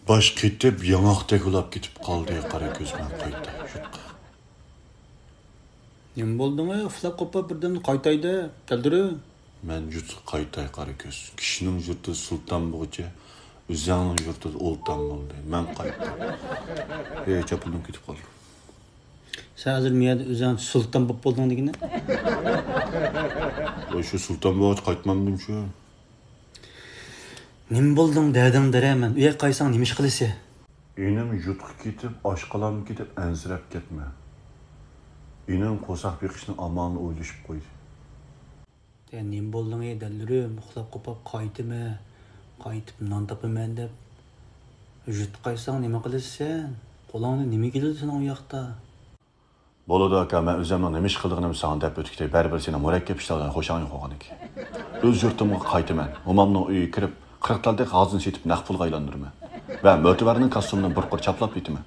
Baş ketib, yanaqdek ulab ketib qoldi qara ko'zman qayta yurtqa. Nima bo'ldimi? Uxlab qopib birdan qaytaydi, keldirib. Men yurt qaytay qara ko'z. Kishining yurti sulton bo'g'icha, o'zingning yurti o'ltan bo'ldi. Men qaytdim. Chapildim ketib qoldim. Sen hozir miyada o'zing sulton bo'lib bo'lding degini? Shu sulton bo'g'ich qaytmadim shu. Nima bo'lding dading deraman. Uya qaysang nima ish qilasi? Inim yutqi ketib, oshqalam ketib ansirab ketma. Inim qo'saq beqishning amalini o'ylashib qo'ydi. Nima bo'lding dallirim? Uxlab qopib qaytimi? Qaytib non topaman deb. Yut qaysang nima qilasan? Qo'lingni nima keladi sening u yoqda? Bo'ladi aka, men o'zimning nima ish qilganimni sana deb o'tibdi. Baribir seni murakkab ishlardan xo'shang qo'ygan ekan. O'z yurtimga qaytaman. Momamning uyiga kirib 40 taldek g'ozini setib naq pulga aylandirman. Va mo'tivarning kostyumini bir qor chaplab ketaman.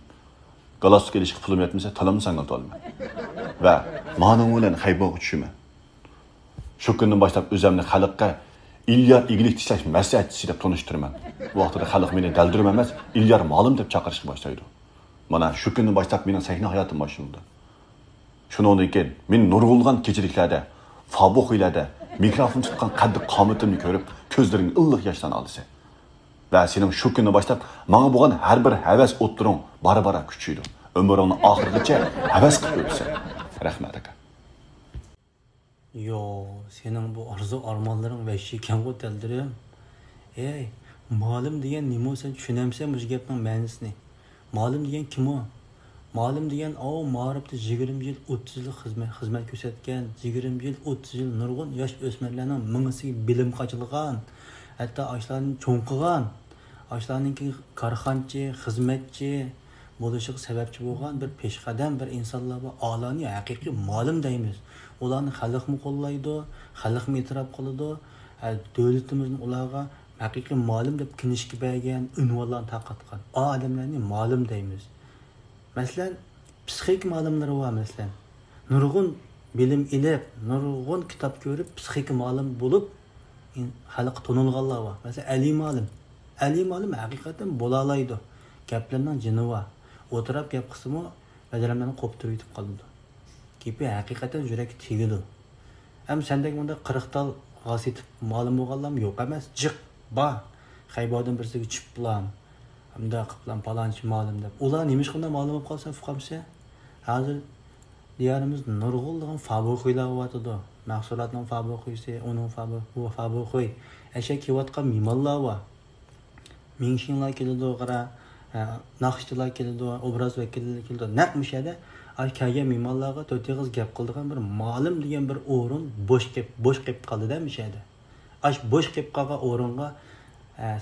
Galostuk elishga pulim yetmasa, talamni sangalta olaman. Va mening bilan xayboga tushaman. Shu kundan boshlab o'zimni xalqqa İlyar igilik tishlash maslahatchisi deb tonishtiraman. Bu vaqtda xalq meni daldirim emas, İlyar ma'lum deb chaqirishga boshlaydi. Mana shu kundan boshlab mening sahna hayotim boshlanadi. Shuningdan keyin men nurg'ulgan kechiliklarda, fabuqiylarda mikrofon tutgan qaddi qomatimni ko'rib, ko'zlaring illiq yoshdan olsa. Va sening shu kundan boshlab menga bo'lgan har bir havas o'ttiring bara-bara kuchaydi. Umringning oxirigacha havas qilib o'tsa. Rahmat aka. Yo, sening bu arzu armonlaring vahshiy ekan-ku daldirim. Ma'lum degan nima sen tushunamsan bu gapning ma'nosini? Ma'lum degan kim o? Ma'lum degan ma'rifda 20 yil 30 yil xizmat ko'rsatgan, 20 yil 30 yil nurg'un yosh o'smirlarning mingisiga bilim qochilgan, hatto ashlarni cho'nqigan, ashlarninki korxonchi, xizmatchi bo'lishiga sababchi bo'lgan bir peshqadam bir insonlar va olani haqiqiy ma'lum deymiz. Ularni xalqmi qo'llaydi, xalqmi e'tirof qiladi, davlatimizning ularga haqiqiy ma'lum deb kinishga bergan unvonlarni taqatgan olimlarni ma'lum deymiz. Masalan, psixik ma'lumlari var masalan. Nurg'un bilim ilib, nurg'un kitob ko'rib, psixik ma'lum bo'lib, xalq tonilganlar var. Masalan, Ali ma'lum haqiqatan bo'la oladi. Gaplarning jini var. O'tirib gap qismi bajaramlarni qo'ptirib yetib qoladi. Kepi haqiqatan yurak tegidi. Ham sendek bunda 40 tal g'asitib ma'lum bo'lganlar yo'q emas, jiq ba. Xaybodan birsiga chip bilan hamda qiplan palonchi ma'lum deb. Ular nima qilib ma'lum bo'lib qolsa, fuqamsa, hozir diyorimiz nurg'unlig'in fabriklar bo'lyapti. Mahsulotning fabrikasi, uning fabrikasi. Ashak kiyotgan mimonlar bor. Mingshinlar keladi, qara, naqshchilar keladi, obraz vakillari keladi. Naqmishada kelgan mimonlarga to'tig'iz gap qildigan bir ma'lum degan bir o'rin bo'sh qolib qoldi-da mishada. Ash bo'sh qolib qolgan o'ringa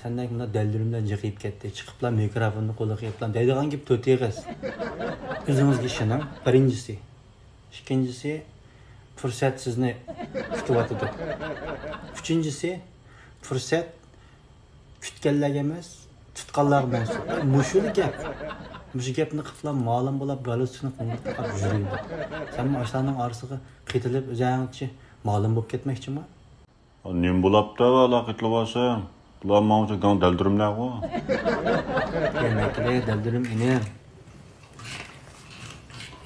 senden bunda deldirimden çıkıp gitti. Çıkıplar mikrofonunu qo'liga qiliblar. Deydigan gap to'tig'iz. O'zingizga ishoning. Birinchisi. Ikkinchisi fursat sizni kutyapti. Uchinchisi fursat kutganlarga emas, tutganlar mansub. Mushul gap. Mush gapni qilib ma'lum bo'lib, galostukni qo'ng'irtib yuriydi. Sen ashlarning orasiga qitilib o'zingchi ma'lum bo'lib ketmoqchimi? Nim bo'libdi va aloqatli bo'lsa Ular mavzu gan daldirimlar o. Yemekle daldirim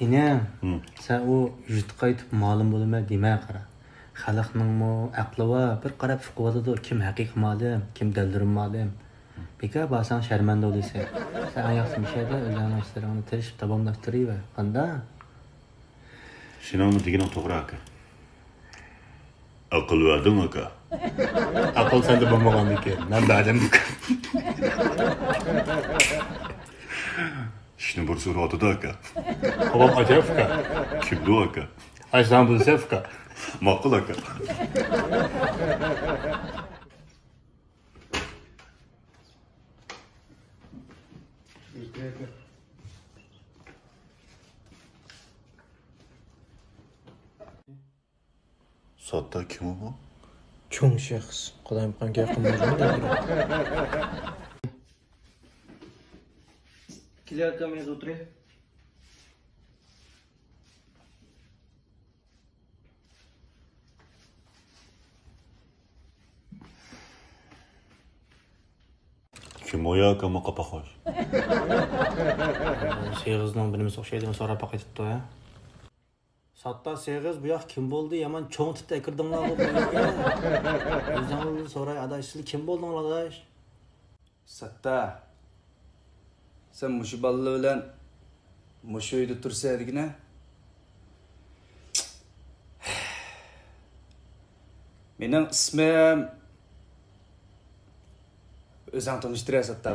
inem. Sen o yurt qaytib ma'lum bo'lma demay qara. Xalqning mo aqli va bir qarab fiqvatida kim haqiqiy ma'lum, kim daldirim ma'lum. Beka basan sharmanda bo'lasan. Sen ayaqsın mishada o'zingning ishlaringni tirishib tamomlashtirib qanda. Sening deganing to'g'ri aka. Aql verdin aka. Aql sende bo'lmaganligi. Men badamdik. Ishni bir so'radi aka. Qo'b ajabka. Kimdu aka? Aysan bilsafka. Ma'qul aka. Sodda kim bu? Cho'ng shaxs. Xudoyim qanga yaqin bo'lgan. Kelayotgan men o'tiray. Kim o ya ama kapak hoş. Segizning birimiz o'xshaydi, so'rab qaytibdi ya. Satta segiz bu yoq kim bo'ldi? Yaman cho'ng tipda kirdinglar bu yerga. O'zingizdan so'ray, adash, siz kim bo'ldinglar adash? Satta. Sen mushu balla bilan mushu uyda tursa edigina. Mening ismim o'zing tanishtiray Satta.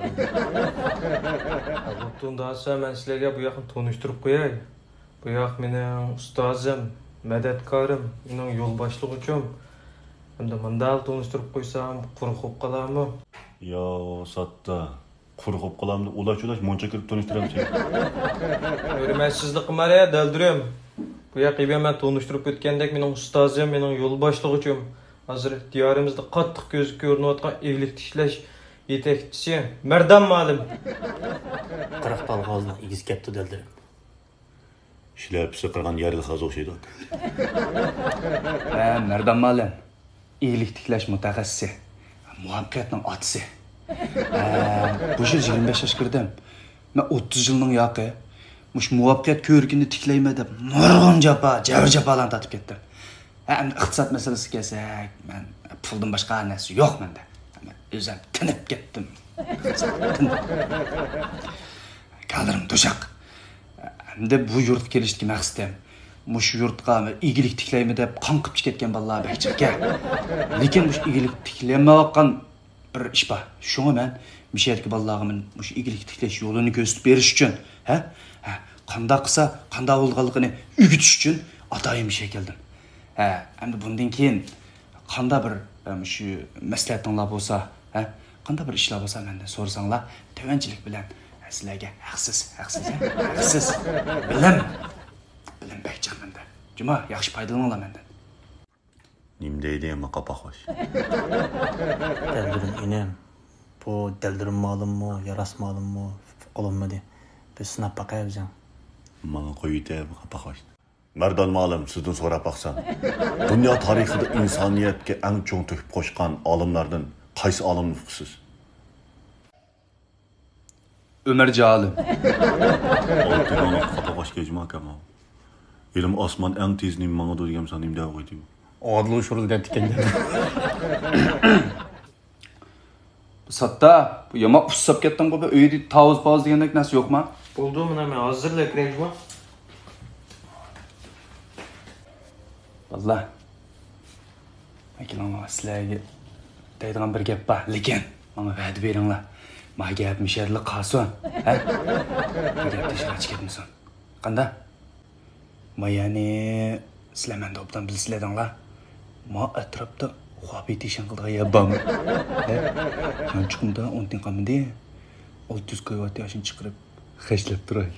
Bundan sonra ben sizlerge bu yakın tanıştırıp koyay. Bu yak benim ustazım, medetkarım, benim yol başlıqçım. Hem de mandal tanıştırıp koysam, korkup kalamı. Ya satta. Qo'rqib qolamdi. Ulash moncha kirib tanishtiram seni. Hürmetsizlik qilmaya deldirəm. Bu yak ben tanıştırıp ötkendek benim ustazım, benim yol başlıqçım. Hazır diyarımızda qattiq gözü görünüyotgan evlilik işleş yetekçisi Merdan Malim. 40 tal g'ozning igiz kepti deldirim. Ishlab qilgan yerga hozir o'xshaydi. Merdan Malim. İyilik tiklash mutaxassisi. Muvaffaqiyatning otisi. Bu yil 25 yoshga kirdim. Men 30 yilning yoqi. Mush muvaffaqiyat ko'rkini tiklayman deb nurg'un jafalarni tatib ketdim. Endi iqtisod masalasiga kelsak, men puldan boshqa narsa yo'q menda. Men o'zim tinib ketdim. Kaldirim to'shaq. Endi bu yurtga kelishdagi maqsadim mush yurtga igilik tiklayman deb qonqib ketgan bolalar bekchiga. Lekin mush igilik tiklanmayotgan bir ish bor. Shunga men misherdagi bolalarga mush igilik tiklash yo'lini ko'rsatib berish uchun, qanday qilsa, qanday bo'lganligini o'rgatish uchun atoyim ishga keldim. Endi bundan keyin qanday bir shu maslahatinglar bo'lsa, qanday bir ishlar bo'lsa mendan so'rasanglar, tavanchilik bilan sizlarga haqsiz bilim bekchiq menda. Juma yaxshi foydalaninglar mendan. Nim deydi ama kapak hoş. Deldirim inem. Bu deldirim malımmı, yarasmalımmı, qo'limmi? Biz sinab bakayız ya. Bana qo'ydi bu kapak hoş. Merdan Malim sizdan so'rab baqsam. Dünya tarixida insoniyatga eng cho'ng to'kib qo'shgan olimlardan qaysi olimni fiqsiz? Ömer Calim. Oltidan kapak hoş geçmek ama. Yerim osman eng tezning manga degan sanim da qo'ydim. Odil ushuril deb tikindi. Satta, bu yama ussab ketding bu uyda tavuz poz degandek narsa yo'qmi? Buldu mu ne mi? Hazırla kireyim. Vallahi. Lekin sizlarga deydigan bir gap bor, lekin menga va'da beringlar. Menga gap misherlik qolsin, Bu gapni shirach ketmasin. Qanday? Mayani sizlar menda obdan bilsizlar. Ma atrofda xo'biti shing'ildiga yabami. Yanchiqimda o'ntin qamdi. 600 kW yoshini chiqarib xashlab turay.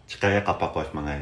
Chiqaya kapak hoş bana.